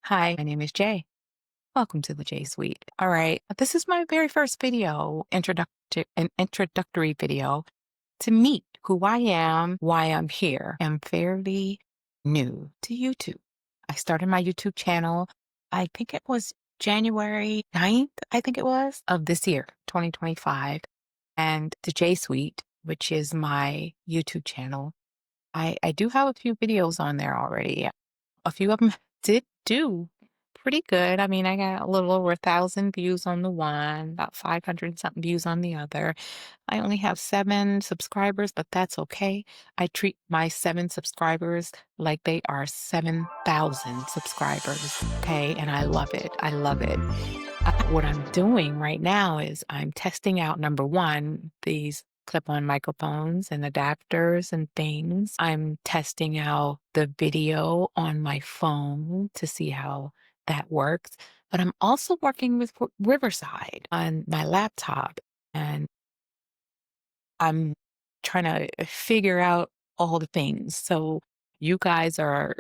Hi, my name is Jay. Welcome to the J Suite. All right, this is my very first video, an introductory video to meet who I am, why I'm here. I'm fairly new to YouTube. I started my YouTube channel, I think it was January 9th, I think it was, of this year, 2025. And the J Suite, which is my YouTube channel, I do have a few videos on there already. A few of them did do pretty good. I mean, I got a little over 1,000 views on the one, about 500 something views on the other. I only have 7 subscribers, but that's okay. I treat my 7 subscribers like they are 7,000 subscribers, okay? And I love it. I love it. What I'm doing right now is I'm testing out, number 1, these clip-on microphones and adapters and things. I'm testing out the video on my phone to see how that works. But I'm also working with Riverside on my laptop, and I'm trying to figure out all the things. So you guys are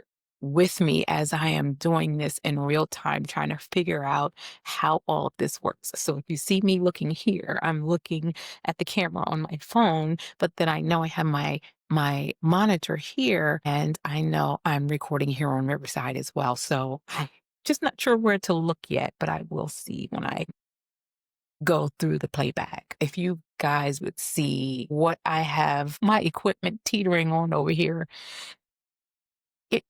with me as I am doing this in real time, trying to figure out how all of this works. So if you see me looking here, I'm looking at the camera on my phone, but then I know I have my monitor here, and I know I'm recording here on Riverside as well. So I'm just not sure where to look yet, but I will see when I go through the playback. If you guys would see what I have my equipment teetering on over here,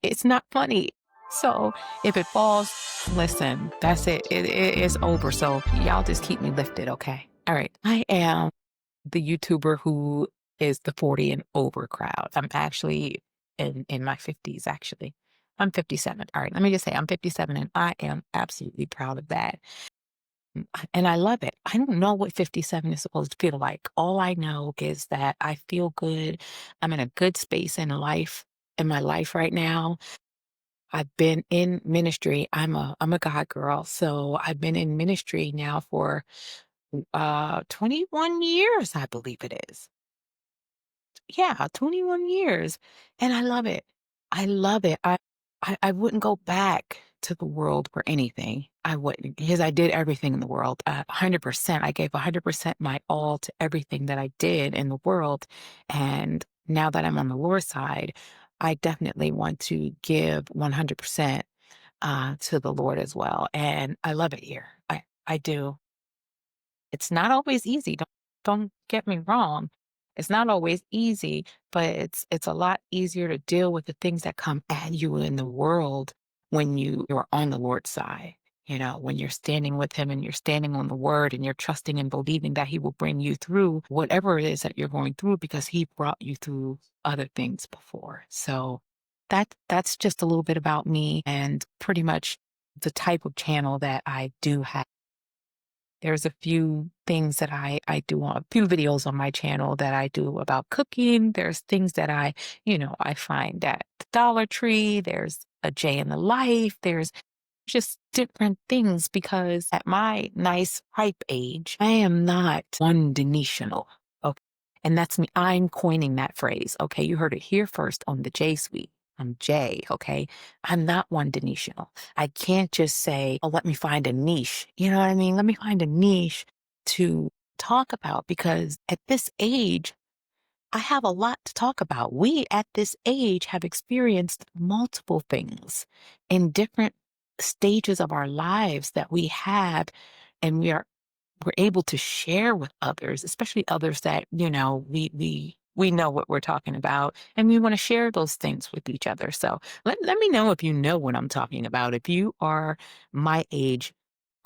it's not funny. So if it falls, listen, that's it. It's over. So y'all just keep me lifted, okay? All right. I am the YouTuber who is the 40 and over crowd. I'm actually in my 50s, actually. I'm 57. All right. Let me just say I'm 57, and I am absolutely proud of that. And I love it. I don't know what 57 is supposed to feel like. All I know is that I feel good. I'm in a good space in my life right now. I've been in ministry. I'm a God girl. So I've been in ministry now for 21 years, I believe it is. Yeah, 21 years. And I love it. I love it. I wouldn't go back to the world for anything. I wouldn't, because I did everything in the world. 100%. I gave 100% my all to everything that I did in the world. And now that I'm on the Lord's side, I definitely want to give 100% to the Lord as well. And I love it here. I do. It's not always easy. Don't get me wrong. It's not always easy, but it's a lot easier to deal with the things that come at you in the world when you're on the Lord's side. You know, when you're standing with him and you're standing on the word and you're trusting and believing that he will bring you through whatever it is that you're going through because he brought you through other things before. So that's just a little bit about me and pretty much the type of channel that I do have. There's a few things that I do on a few videos on my channel that I do about cooking. There's things that I find at the Dollar Tree. There's a J in the Life. There's just different things because at my nice ripe age, I am not one dimensional. Okay. And that's me. I'm coining that phrase. Okay. You heard it here first on the J Suite. I'm Jay. Okay. I'm not one dimensional. I can't just say, oh, let me find a niche. You know what I mean? Let me find a niche to talk about because at this age, I have a lot to talk about. We at this age have experienced multiple things in different stages of our lives that we have, and we're able to share with others, especially others that, we know what we're talking about and we want to share those things with each other. So let me know if you know what I'm talking about. If you are my age,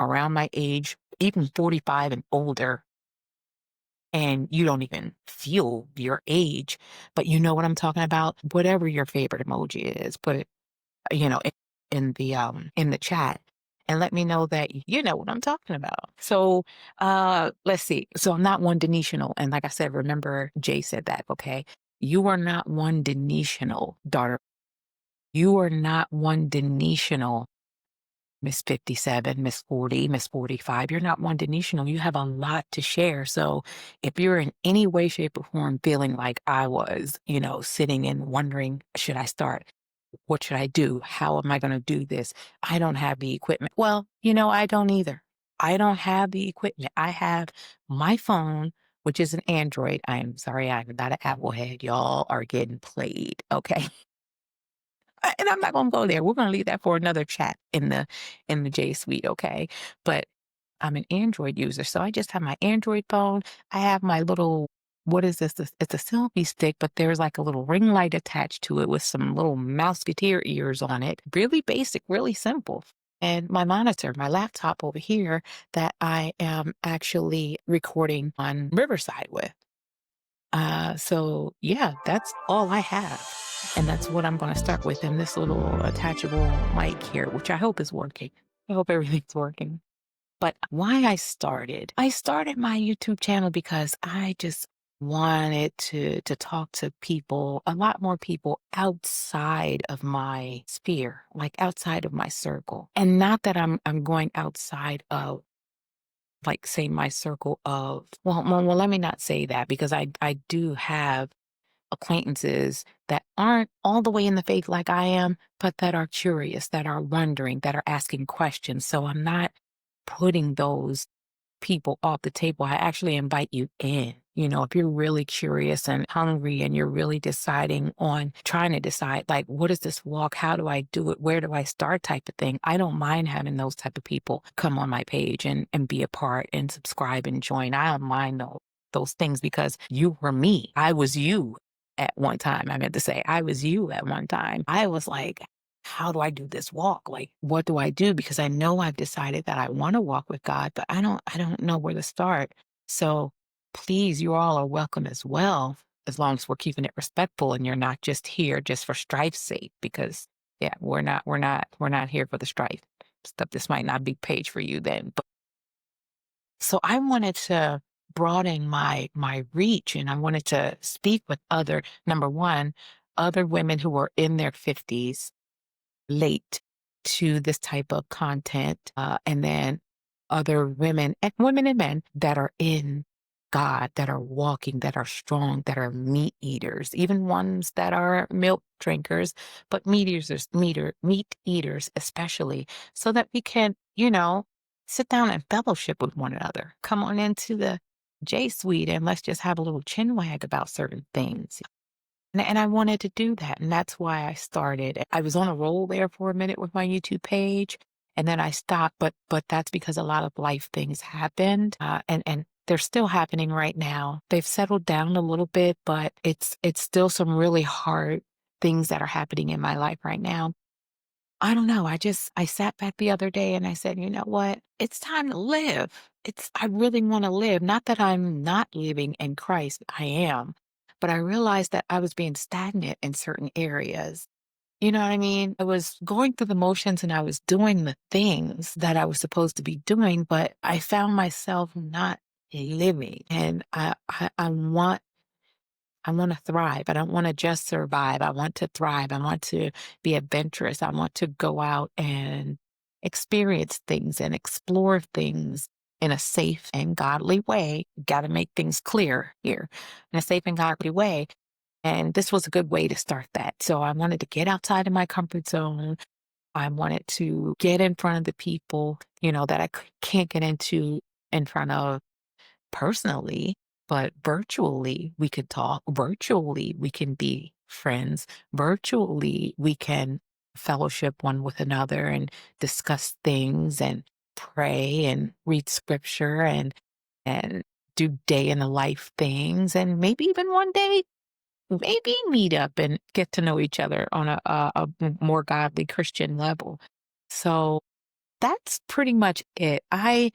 around my age, even 45 and older, and you don't even feel your age, but you know what I'm talking about. Whatever your favorite emoji is, put it, you know, in the chat and let me know that you know what I'm talking about. So let's see. So I'm not one dimensional. And like I said, remember Jay said that, okay? You are not one dimensional, daughter. You are not one dimensional Miss 57, Miss 40, Miss 45. You're not one dimensional. You have a lot to share. So if you're in any way, shape, or form feeling like I was, sitting and wondering, should I start? What should I do? How am I going to do this? I don't have the equipment. Well, I don't either. I don't have the equipment. I have my phone, which is an Android. I am sorry, I'm not an Apple head. Y'all are getting played. Okay. And I'm not gonna go there. We're gonna leave that for another chat in the J Suite, okay? But I'm an Android user, so I just have my Android phone. I have my little what is this? It's a selfie stick, but there's like a little ring light attached to it with some little mouseketeer ears on it. Really basic, really simple. And my monitor, my laptop over here that I am actually recording on Riverside with. So yeah, that's all I have. And that's what I'm going to start with in this little attachable mic here, which I hope is working. I hope everything's working. But why I started my YouTube channel because I just wanted to talk to people, a lot more people outside of my sphere, like outside of my circle. And not that I'm going outside of like say my circle of well let me not say that because I do have acquaintances that aren't all the way in the faith like I am, but that are curious, that are wondering, that are asking questions. So I'm not putting those people off the table. I actually invite you in. If you're really curious and hungry and you're really deciding on trying to decide, like, what is this walk? How do I do it? Where do I start type of thing? I don't mind having those type of people come on my page and be a part and subscribe and join. I don't mind those things because you were me. I was you at one time. I meant to say, I was you at one time. I was like, how do I do this walk? Like, what do I do? Because I know I've decided that I want to walk with God, but I don't know where to start. So please, you all are welcome as well, as long as we're keeping it respectful and you're not just here just for strife's sake, because yeah, we're not here for the strife stuff. This might not be page for you then. But so I wanted to broaden my reach and I wanted to speak with other, number one, other women who are in their 50s late to this type of content, and then other women and men that are in God, that are walking, that are strong, that are meat eaters, even ones that are milk drinkers, but meat eaters especially, so that we can, sit down and fellowship with one another. Come on into the J Suite and let's just have a little chin wag about certain things. And I wanted to do that, and that's why I started. I was on a roll there for a minute with my YouTube page, and then I stopped, but that's because a lot of life things happened, and they're still happening right now. They've settled down a little bit, but it's still some really hard things that are happening in my life right now. I don't know. I sat back the other day and I said, you know what? It's time to live. I really want to live. Not that I'm not living in Christ. I am. But I realized that I was being stagnant in certain areas. You know what I mean? I was going through the motions and I was doing the things that I was supposed to be doing, but I found myself not living. And I want to thrive. I don't want to just survive. I want to thrive. I want to be adventurous. I want to go out and experience things and explore things in a safe and godly way. Got to make things clear here in a safe and godly way. And this was a good way to start that. So I wanted to get outside of my comfort zone. I wanted to get in front of the people, that I can't get into in front of personally, but virtually we could talk. Virtually we can be friends. Virtually we can fellowship one with another and discuss things and pray and read scripture and do day in the life things and maybe even one day maybe meet up and get to know each other on a more godly Christian level. So that's pretty much it. I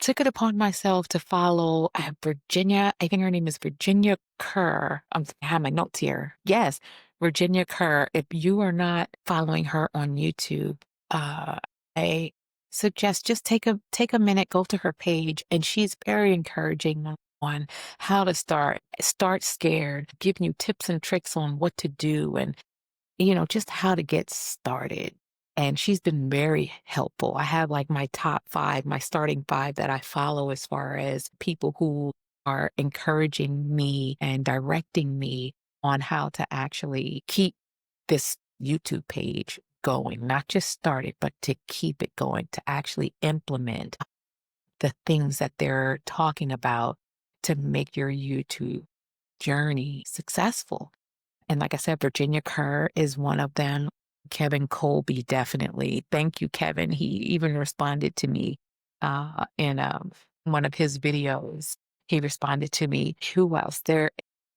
took it upon myself to follow Virginia. I think her name is Virginia Kerr. I have my notes here. Yes, Virginia Kerr. If you are not following her on YouTube, I suggest just take a minute, go to her page, and she's very encouraging on how to start scared, giving you tips and tricks on what to do and just how to get started. And she's been very helpful. I have like my top five, my starting five that I follow as far as people who are encouraging me and directing me on how to actually keep this YouTube page going, not just start it, but to keep it going, to actually implement the things that they're talking about to make your YouTube journey successful. And like I said, Virginia Kerr is one of them. Kevin Colby, definitely. Thank you, Kevin. He even responded to me in one of his videos. He responded to me. Who else? There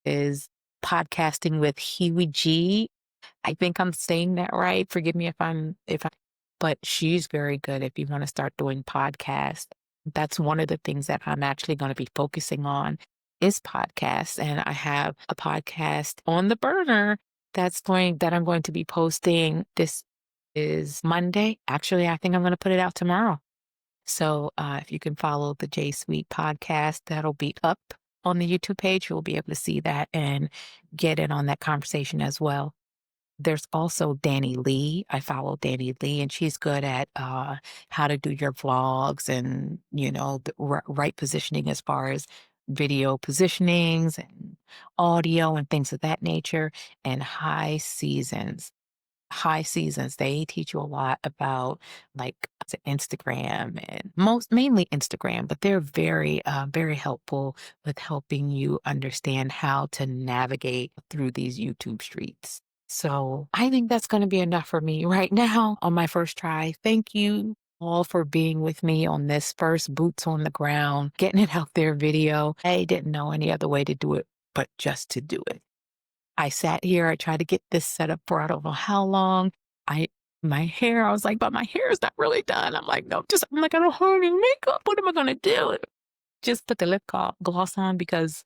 is podcasting with Huey G. I think I'm saying that right. Forgive me but she's very good if you want to start doing podcasts. That's one of the things that I'm actually going to be focusing on is podcasts. And I have a podcast on the burner that I'm going to be posting. This is Monday. Actually, I think I'm going to put it out tomorrow. So if you can follow the J Suite podcast, that'll be up on the YouTube page. You'll be able to see that and get in on that conversation as well. There's also Danny Lee. I follow Danny Lee, and she's good at how to do your vlogs and, the right positioning as far as video positionings and audio and things of that nature. And High Seasons. High Seasons, they teach you a lot about like Instagram and mainly Instagram, but they're very, very helpful with helping you understand how to navigate through these YouTube streets. So I think that's going to be enough for me right now on my first try. Thank you all for being with me on this first boots on the ground, getting it out there video. I didn't know any other way to do it, but just to do it. I sat here, I tried to get this set up for I don't know how long. I was like, but my hair is not really done. I'm like, no, I'm like, I don't have any makeup. What am I going to do? Just put the gloss on because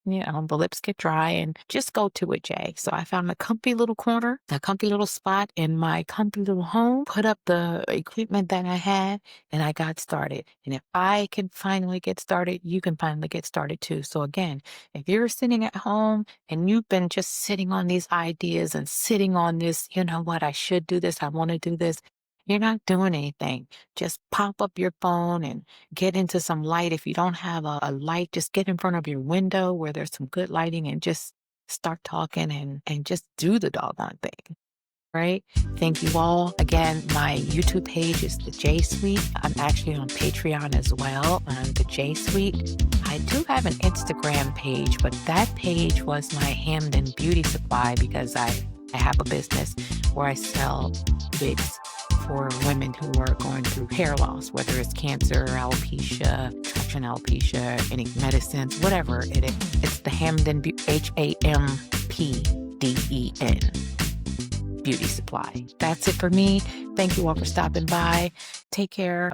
the lips get dry and just go to it, Jay. So I found a comfy little corner, a comfy little spot in my comfy little home, put up the equipment that I had, and I got started. And if I can finally get started, you can finally get started too. So again, if you're sitting at home and you've been just sitting on these ideas and sitting on this, you know what, I should do this, I want to do this, you're not doing anything. Just pop up your phone and get into some light. If you don't have a light, just get in front of your window where there's some good lighting and just start talking and just do the doggone thing. Right? Thank you all. Again, my YouTube page is the J Suite. I'm actually on Patreon as well on the J Suite. I do have an Instagram page, but that page was my Hamden Beauty Supply because I have a business where I sell wigs for women who are going through hair loss, whether it's cancer, alopecia, traction alopecia, any medicines, whatever it is. It's the Hamden, HAMPDEN Beauty Supply. That's it for me. Thank you all for stopping by. Take care.